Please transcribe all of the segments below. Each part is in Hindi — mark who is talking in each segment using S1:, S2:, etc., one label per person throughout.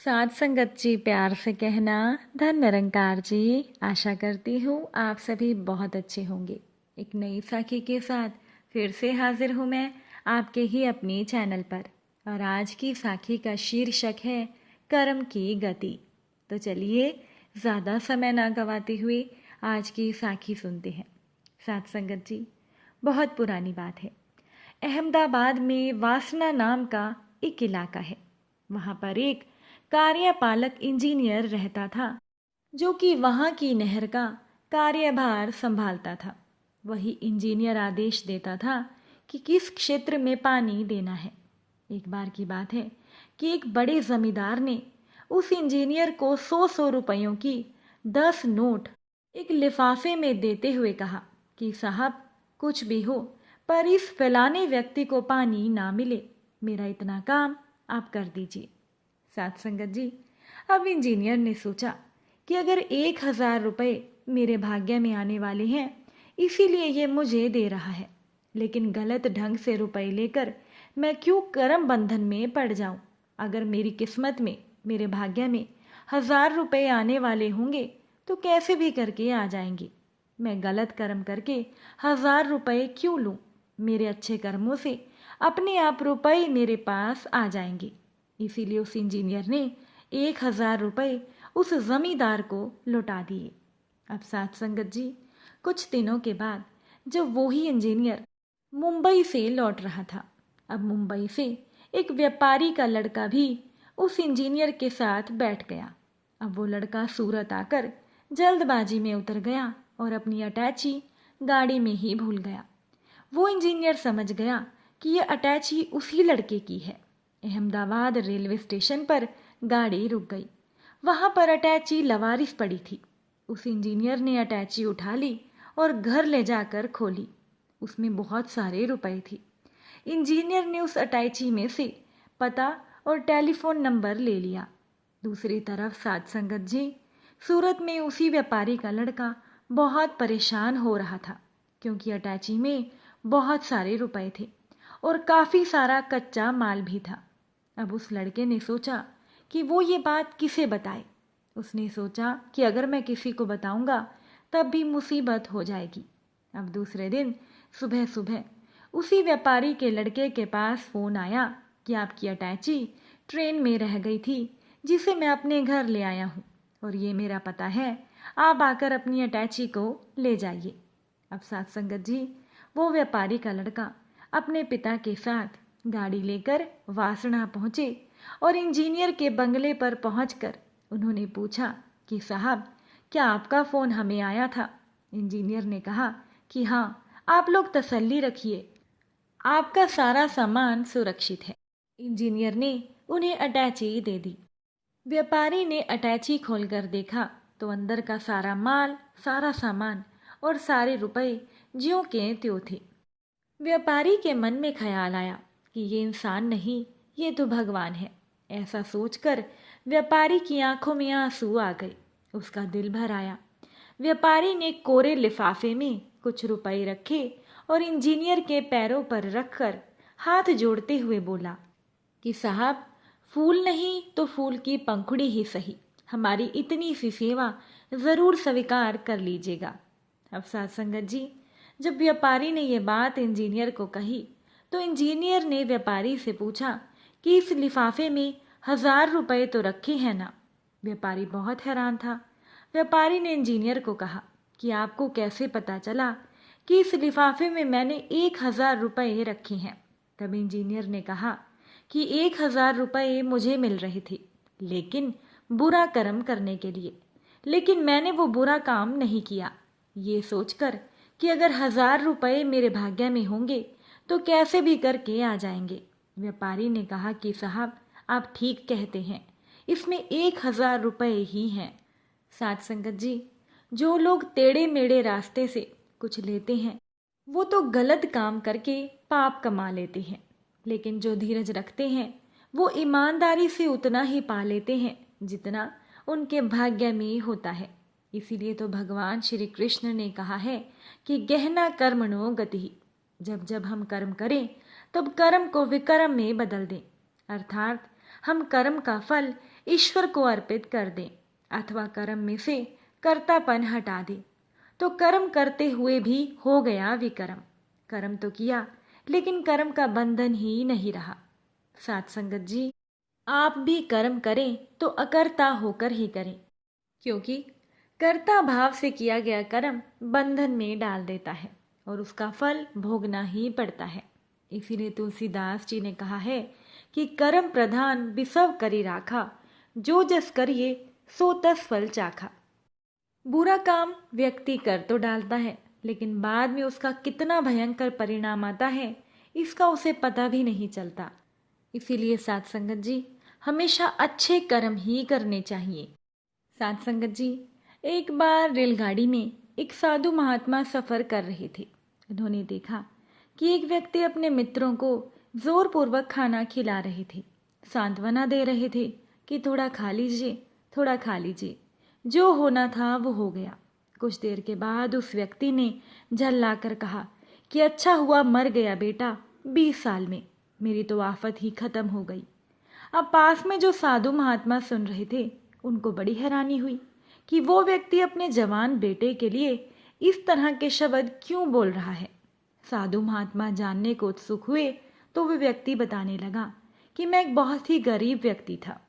S1: साथ संगत जी, प्यार से कहना। धन निरंकार जी। आशा करती हूँ आप सभी बहुत अच्छे होंगे। एक नई साखी के साथ फिर से हाजिर हूँ मैं आपके ही अपने चैनल पर। और आज की साखी का शीर्षक है कर्म की गति। तो चलिए ज़्यादा समय ना गवाते हुए आज की साखी सुनते हैं। साथ संगत जी, बहुत पुरानी बात है। अहमदाबाद में वासना नाम का एक इलाका है। वहाँ पर एक कार्यपालक इंजीनियर रहता था जो कि वहाँ की नहर का कार्यभार संभालता था। वही इंजीनियर आदेश देता था कि किस क्षेत्र में पानी देना है। एक बार की बात है कि एक बड़े जमींदार ने उस इंजीनियर को 100 रुपयों की 10 नोट एक लिफाफे में देते हुए कहा कि साहब, कुछ भी हो पर इस फैलाने व्यक्ति को पानी ना मिले, मेरा इतना काम आप कर दीजिए। साथ संगत जी, अब इंजीनियर ने सोचा कि अगर 1,000 रुपये मेरे भाग्य में आने वाले हैं, इसीलिए ये मुझे दे रहा है, लेकिन गलत ढंग से रुपए लेकर मैं क्यों कर्म बंधन में पड़ जाऊं। अगर मेरी किस्मत में, मेरे भाग्य में 1,000 रुपये आने वाले होंगे तो कैसे भी करके आ जाएंगे। मैं गलत कर्म करके 1,000 रुपये क्यों लूं। मेरे अच्छे कर्मों से अपने आप रुपए मेरे पास आ जाएंगे। इसीलिए उस इंजीनियर ने 1,000 रुपये उस जमींदार को लौटा दिए। अब साथ संगत जी, कुछ दिनों के बाद जब वही इंजीनियर मुंबई से लौट रहा था, अब मुंबई से एक व्यापारी का लड़का भी उस इंजीनियर के साथ बैठ गया। अब वो लड़का सूरत आकर जल्दबाजी में उतर गया और अपनी अटैची गाड़ी में ही भूल गया। वो इंजीनियर समझ गया कि ये अटैची उसी लड़के की है। अहमदाबाद रेलवे स्टेशन पर गाड़ी रुक गई। वहां पर अटैची लवारिस पड़ी थी। उस इंजीनियर ने अटैची उठा ली और घर ले जाकर खोली। उसमें बहुत सारे रुपए थे। इंजीनियर ने उस अटैची में से पता और टेलीफोन नंबर ले लिया। दूसरी तरफ साथ संगत जी, सूरत में उसी व्यापारी का लड़का बहुत परेशान हो रहा था, क्योंकि अटैची में बहुत सारे रुपए थे और काफ़ी सारा कच्चा माल भी था। अब उस लड़के ने सोचा कि वो ये बात किसे बताए। उसने सोचा कि अगर मैं किसी को बताऊंगा तब भी मुसीबत हो जाएगी। अब दूसरे दिन सुबह सुबह उसी व्यापारी के लड़के के पास फ़ोन आया कि आपकी अटैची ट्रेन में रह गई थी, जिसे मैं अपने घर ले आया हूँ और ये मेरा पता है, आप आकर अपनी अटैची को ले जाइए। अब साथ संगत जी, वो व्यापारी का लड़का अपने पिता के साथ गाड़ी लेकर वासना पहुंचे और इंजीनियर के बंगले पर पहुंचकर उन्होंने पूछा कि साहब, क्या आपका फ़ोन हमें आया था। इंजीनियर ने कहा कि हाँ, आप लोग तसल्ली रखिए, आपका सारा सामान सुरक्षित है। इंजीनियर ने उन्हें अटैची दे दी। व्यापारी ने अटैची खोलकर देखा तो अंदर का सारा माल, सारा सामान और सारे रुपए ज्यों के त्यों थे। व्यापारी के मन में ख्याल आया कि ये इंसान नहीं, ये तो भगवान है। ऐसा सोचकर व्यापारी की आंखों में आंसू आ गए। उसका दिल भर आया। व्यापारी ने कोरे लिफाफे में कुछ रुपए रखे और इंजीनियर के पैरों पर रखकर हाथ जोड़ते हुए बोला कि साहब, फूल नहीं तो फूल की पंखुड़ी ही सही, हमारी इतनी सी सेवा ज़रूर स्वीकार कर लीजिएगा। अब साथ संगत जी, जब व्यापारी ने यह बात इंजीनियर को कही तो इंजीनियर ने व्यापारी से पूछा कि इस लिफाफे में 1,000 रुपये तो रखे हैं ना। व्यापारी बहुत हैरान था। व्यापारी ने इंजीनियर को कहा कि आपको कैसे पता चला कि इस लिफाफे में मैंने 1,000 रुपये रखे हैं। तब इंजीनियर ने कहा कि 1,000 रुपये मुझे मिल रहे थे, लेकिन बुरा कर्म करने के लिए, लेकिन मैंने वो बुरा काम नहीं किया, ये सोचकर कि अगर 1,000 रुपये मेरे भाग्य में होंगे तो कैसे भी करके आ जाएंगे। व्यापारी ने कहा कि साहब, आप ठीक कहते हैं, इसमें 1,000 रुपये ही हैं। साथ संगत जी, जो लोग टेढ़े मेढ़े रास्ते से कुछ लेते हैं वो तो गलत काम करके पाप कमा लेते हैं, लेकिन जो धीरज रखते हैं वो ईमानदारी से उतना ही पा लेते हैं जितना उनके भाग्य में होता है। इसीलिए तो भगवान श्री कृष्ण ने कहा है कि गहना कर्मणो गति। जब जब हम कर्म करें तब कर्म को विकर्म में बदल दें, अर्थात हम कर्म का फल ईश्वर को अर्पित कर दें अथवा कर्म में से कर्तापन हटा दें तो कर्म करते हुए भी हो गया विकर्म। कर्म तो किया लेकिन कर्म का बंधन ही नहीं रहा। साथ संगत जी, आप भी कर्म करें तो अकर्ता होकर ही करें, क्योंकि कर्ता भाव से किया गया कर्म बंधन में डाल देता है और उसका फल भोगना ही पड़ता है। इसीलिए तुलसीदास जी ने कहा है कि कर्म प्रधान बिसव करी राखा, जो जस करिए सो तस फल चाखा। बुरा काम व्यक्ति कर तो डालता है लेकिन बाद में उसका कितना भयंकर परिणाम आता है इसका उसे पता भी नहीं चलता। इसीलिए साथ संगत जी, हमेशा अच्छे कर्म ही करने चाहिए। साथ संगत जी, एक बार रेलगाड़ी में एक साधु महात्मा सफ़र कर रहे थे। उन्होंने देखा कि एक व्यक्ति अपने मित्रों को जोरपूर्वक खाना खिला रहे थे, सांत्वना दे रहे थे कि थोड़ा खा लीजिए, थोड़ा खा लीजिए। जो होना था वो हो गया। कुछ देर के बाद उस व्यक्ति ने झल्लाकर कहा कि अच्छा हुआ मर गया बेटा, 20 साल में मेरी तो आफत ही खत्म हो गई। अब पास में जो साधु महात्मा सुन रहे थे उनको बड़ी हैरानी हुई कि वो व्यक्ति अपने जवान बेटे के लिए इस तरह के शब्द क्यों बोल रहा है। साधु महात्मा जानने को उत्सुक हुए तो वो व्यक्ति बताने लगा कि मैं एक बहुत ही गरीब व्यक्ति था।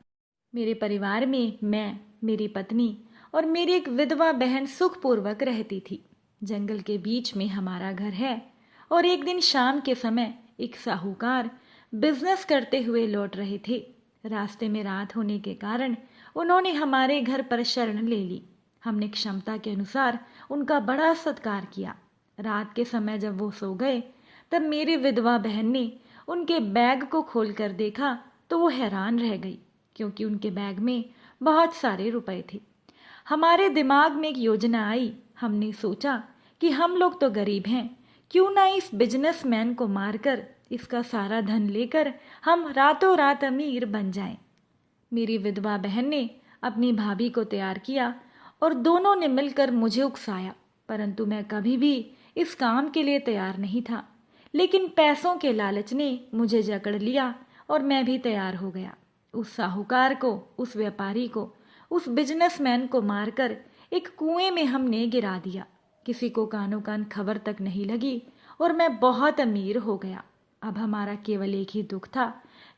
S1: मेरे परिवार में मैं, मेरी पत्नी और मेरी एक विधवा बहन सुखपूर्वक रहती थी। जंगल के बीच में हमारा घर है और एक दिन शाम के समय एक साहूकार बिजनेस करते हुए लौट रहे थे। रास्ते में रात होने के कारण उन्होंने हमारे घर पर शरण ले ली। हमने क्षमता के अनुसार उनका बड़ा सत्कार किया। रात के समय जब वो सो गए तब मेरी विधवा बहन ने उनके बैग को खोलकर देखा तो वो हैरान रह गई, क्योंकि उनके बैग में बहुत सारे रुपए थे। हमारे दिमाग में एक योजना आई। हमने सोचा कि हम लोग तो गरीब हैं, क्यों ना इस बिजनेसमैन को मारकर इसका सारा धन लेकर हम रातों रात अमीर बन जाएं। मेरी विधवा बहन ने अपनी भाभी को तैयार किया और दोनों ने मिलकर मुझे उकसाया, परंतु मैं कभी भी इस काम के लिए तैयार नहीं था। लेकिन पैसों के लालच ने मुझे जकड़ लिया और मैं भी तैयार हो गया। उस साहूकार को, उस व्यापारी को, उस बिजनेसमैन को मारकर एक कुएं में हमने गिरा दिया। किसी को कानो कान खबर तक नहीं लगी और मैं बहुत अमीर हो गया। अब हमारा केवल एक ही दुख था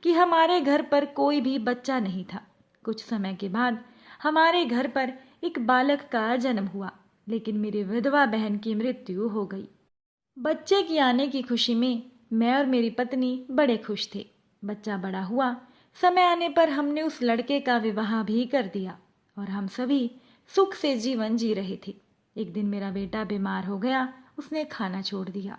S1: कि हमारे घर पर कोई भी बच्चा नहीं था। कुछ समय के बाद हमारे घर पर एक बालक का जन्म हुआ, लेकिन मेरी विधवा बहन की मृत्यु हो गई। बच्चे की आने की खुशी में मैं और मेरी पत्नी बड़े खुश थे। बच्चा बड़ा हुआ। समय आने पर हमने उस लड़के का विवाह भी कर दिया और हम सभी सुख से जीवन जी रहे थे। एक दिन मेरा बेटा बीमार हो गया, उसने खाना छोड़ दिया।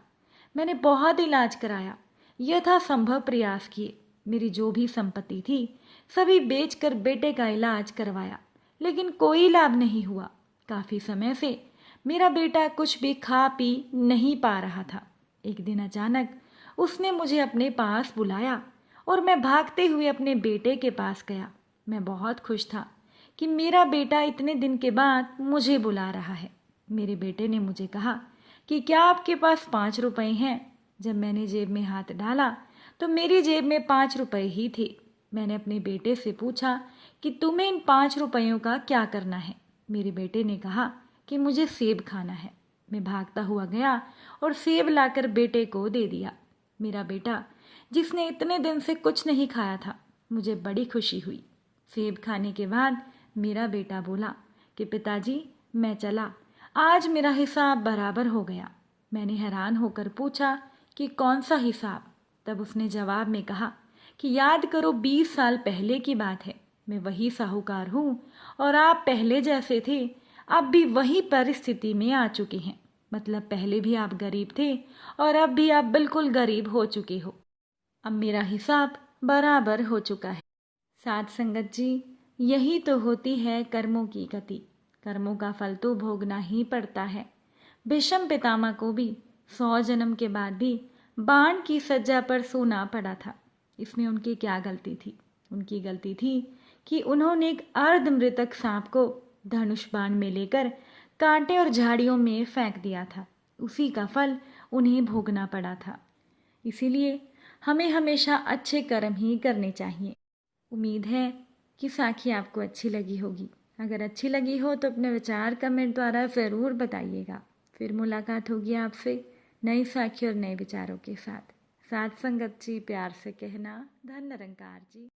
S1: मैंने बहुत इलाज कराया, यथासंभव प्रयास किए। मेरी जो भी संपत्ति थी सभी बेचकर बेटे का इलाज करवाया, लेकिन कोई लाभ नहीं हुआ। काफी समय से मेरा बेटा कुछ भी खा पी नहीं पा रहा था। एक दिन अचानक उसने मुझे अपने पास बुलाया और मैं भागते हुए अपने बेटे के पास गया। मैं बहुत खुश था कि मेरा बेटा इतने दिन के बाद मुझे बुला रहा है। मेरे बेटे ने मुझे कहा कि क्या आपके पास 5 रुपए हैं? जब मैंने जेब में हाथ डाला तो मेरी जेब में 5 रुपए ही थे। मैंने अपने बेटे से पूछा कि तुम्हें इन 5 रुपयों का क्या करना है? मेरे बेटे ने कहा कि मुझे सेब खाना है। मैं भागता हुआ गया और सेब लाकर बेटे को दे दिया। मेरा बेटा, जिसने इतने दिन से कुछ नहीं खाया था, मुझे बड़ी खुशी हुई। सेब खाने के बाद मेरा बेटा बोला कि पिताजी, मैं चला, आज मेरा हिसाब बराबर हो गया। मैंने हैरान होकर पूछा कि कौन सा हिसाब? तब उसने जवाब में कहा कि याद करो, 20 साल पहले की बात है। मैं वही साहूकार हूँ और आप पहले जैसे थे अब भी वही परिस्थिति में आ चुके हैं। मतलब पहले भी आप गरीब थे और अब भी आप बिल्कुल गरीब हो चुके हो। अब मेरा हिसाब बराबर हो चुका है। साथ संगत जी, यही तो होती है कर्मों की गति। कर्मों का फल तो भोगना ही पड़ता है। भीष्म पितामह को भी 100 जन्म के बाद भी बाण की सज्जा पर सोना पड़ा था। इसमें उनकी क्या गलती थी? उनकी गलती थी कि उन्होंने एक अर्धमृतक सांप को धनुष बाण में लेकर कांटे और झाड़ियों में फेंक दिया था। उसी का फल उन्हें भोगना पड़ा था। इसीलिए हमें हमेशा अच्छे कर्म ही करने चाहिए। उम्मीद है कि साखी आपको अच्छी लगी होगी। अगर अच्छी लगी हो तो अपने विचार कमेंट द्वारा ज़रूर बताइएगा। फिर मुलाकात होगी आपसे नई साखी और नए विचारों के साथ। साथ संगत जी, प्यार से कहना, धन निरंकार जी।